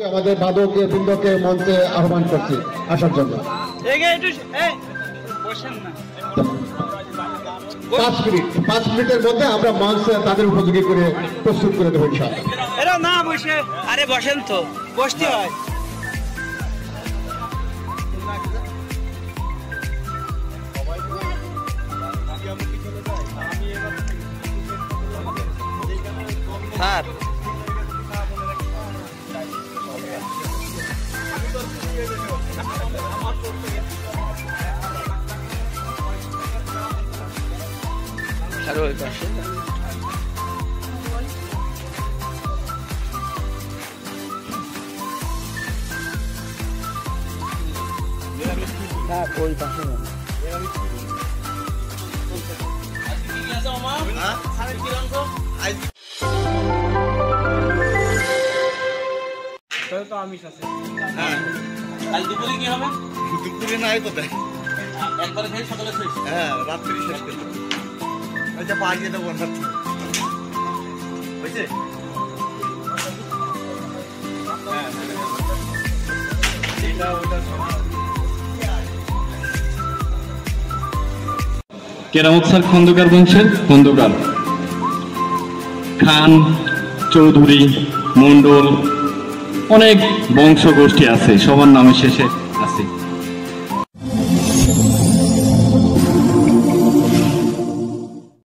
আমাদের বাদক বৃন্দকে মঞ্চে আহ্বান করছি আসার জন্য। 5 মিনিটের মধ্যে আমরা মঞ্চ তাদের উপযোগী করে প্রস্তুত করে দেবো ইনশাআল্লাহ। এরা না বসে, আরে বসেন তো, বসতে হয়। স্যার আর ওই পাশে ওই পাশে তো আমিষ আছে। হ্যাঁ, কাল দুপুরে কি হবে? দুপুরে নাই কোথায়, একবারে খেয়ে সকালে শেষ। হ্যাঁ, রাত্রি শেষ করতে ওইটা পাঠিয়ে দেবো। হয়েছে? কেরামত স্যার খন্দকার বংশের খন্দকার খান, চৌধুরী, মন্ডল, অনেক বংশ গোষ্ঠী আছে, সবার নামে শেষে আছে।